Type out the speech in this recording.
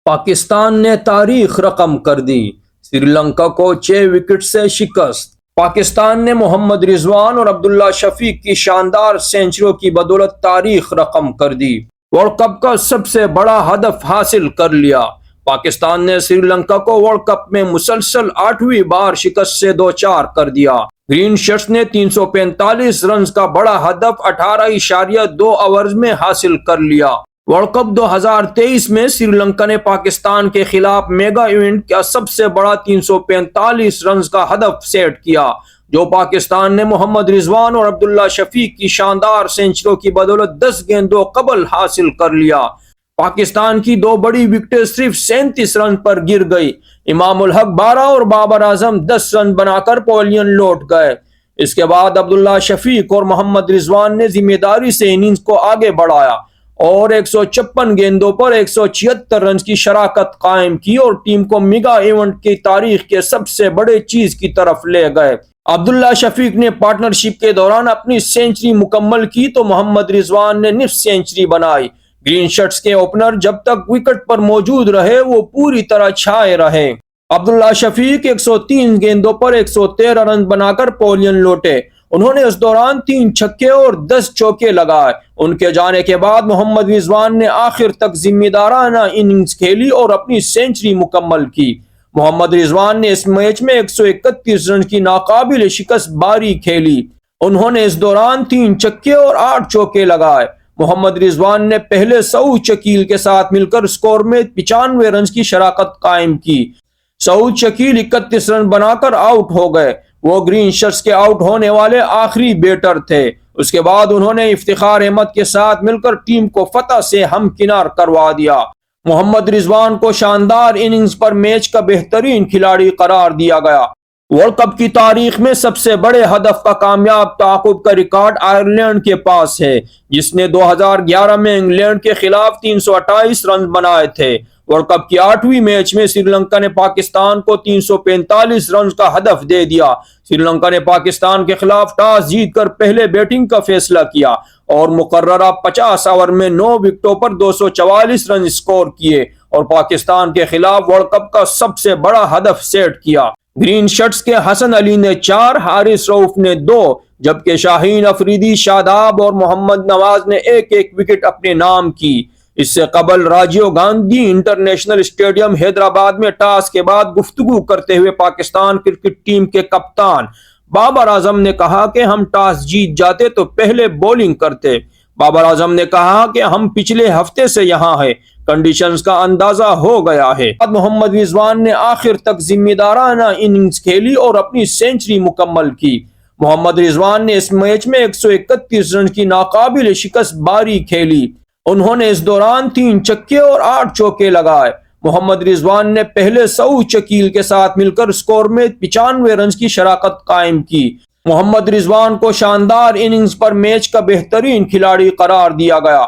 پاکستان نے تاریخ رقم کر دی، سری لنکا کو 6 وکٹ سے شکست۔ پاکستان نے محمد رضوان اور عبداللہ شفیق کی شاندار سینچریوں کی بدولت تاریخ رقم کر دی، ورلڈ کپ کا سب سے بڑا ہدف حاصل کر لیا۔ پاکستان نے سری لنکا کو ورلڈ کپ میں مسلسل 8ویں بار شکست سے دوچار کر دیا۔ گرین شرٹس نے 345 رنز کا بڑا ہدف 18.2 اوورز میں حاصل کر لیا۔ ورلڈ کپ 2023 میں سری لنکا نے پاکستان کے خلاف میگا ایونٹ کا سب سے بڑا 345 رنز کا ہدف سیٹ کیا، جو پاکستان نے محمد رضوان اور عبداللہ شفیق کی شاندار سینچریوں کی بدولت 10 گیندوں قبل حاصل کر لیا۔ پاکستان کی 2 بڑی وکٹیں صرف 37 رن پر گر گئی۔ امام الحق 12 اور بابر اعظم 10 رن بنا کر پویلین لوٹ گئے۔ اس کے بعد عبداللہ شفیق اور محمد رضوان نے ذمہ داری سے اننگز کو آگے بڑھایا اور 156 گیندوں پر 176 رنز کی شراکت قائم کی اور ٹیم کو میگا ایونٹ کی تاریخ کے سب سے بڑے چیز کی طرف لے گئے۔ عبداللہ شفیق نے پارٹنرشپ کے دوران اپنی سینچری مکمل کی تو محمد رضوان نے نصف سینچری بنائی۔ گرین شرٹس کے اوپنر جب تک وکٹ پر موجود رہے وہ پوری طرح چھائے رہے۔ عبداللہ شفیق 103 گیندوں پر 113 رن بنا کر پویلین لوٹے۔ انہوں نے اس دوران 3 چھکے اور 10 چوکے لگائے۔ ان کے جانے کے بعد محمد رضوان نے آخر تک ذمہ دارانہ اننگز کھیلی اور اپنی سینچری مکمل کی۔ محمد رضوان نے اس میچ میں 131 رن کی ناقابل شکست باری کھیلی۔ انہوں نے اس دوران 3 چھکے اور 8 چوکے لگائے۔ محمد رضوان نے پہلے سعود شکیل کے ساتھ مل کر اسکور میں 95 رنز کی شراکت قائم کی۔ سعود شکیل 31 رن بنا کر آؤٹ ہو گئے۔ وہ گرین شرٹس کے آؤٹ ہونے والے آخری بیٹر تھے۔ اس کے بعد انہوں نے افتخار احمد کے ساتھ مل کر ٹیم کو فتح سے ہمکنار کروا دیا۔ محمد رضوان کو شاندار اننگز پر میچ کا بہترین کھلاڑی قرار دیا گیا۔ ورلڈ کپ کی تاریخ میں سب سے بڑے ہدف کا کامیاب تعاقب کا ریکارڈ آئرلینڈ کے پاس ہے، جس نے 2011 میں انگلینڈ کے خلاف 328 رن بنائے تھے۔ ورلڈ کپ کی 8ویں میچ میں سری لنکا نے پاکستان کو 345 رنز کا ہدف دے دیا۔ سری لنکا نے پاکستان کے خلاف ٹاس جیت کر پہلے بیٹنگ کا فیصلہ کیا اور مقررہ 50 اوور میں 9 وکٹوں پر 244 رن اسکور کیے اور پاکستان کے خلاف ورلڈ کپ کا سب سے بڑا ہدف سیٹ کیا۔ گرین شرٹس کے حسن علی نے 4، حارث رؤف نے 2، جبکہ شاہین افریدی، شاداب اور محمد نواز نے 1 وکٹ اپنے نام کی۔ اس سے قبل راجیو گاندھی انٹرنیشنل اسٹیڈیم حیدرآباد میں ٹاس کے بعد گفتگو کرتے ہوئے پاکستان کرکٹ ٹیم کے کپتان بابر اعظم نے کہا کہ ہم ٹاس جیت جاتے تو پہلے بولنگ کرتے۔ بابر اعظم نے کہا کہ ہم پچھلے ہفتے سے یہاں ہیں، کنڈیشنز کا اندازہ ہو گیا ہے۔ محمد رضوان نے آخر تک ذمہ دارانہ اننگز کھیلی اور اپنی سینچری مکمل کی۔ محمد رضوان نے اس میچ میں 131 رن کی ناقابل شکست باری کھیلی۔ انہوں نے اس دوران 3 چھکے اور 8 چوکے لگائے۔ محمد رضوان نے پہلے سعود شکیل کے ساتھ مل کر اسکور میں 95 رنز کی شراکت قائم کی۔ محمد رضوان کو شاندار اننگز پر میچ کا بہترین کھلاڑی قرار دیا گیا۔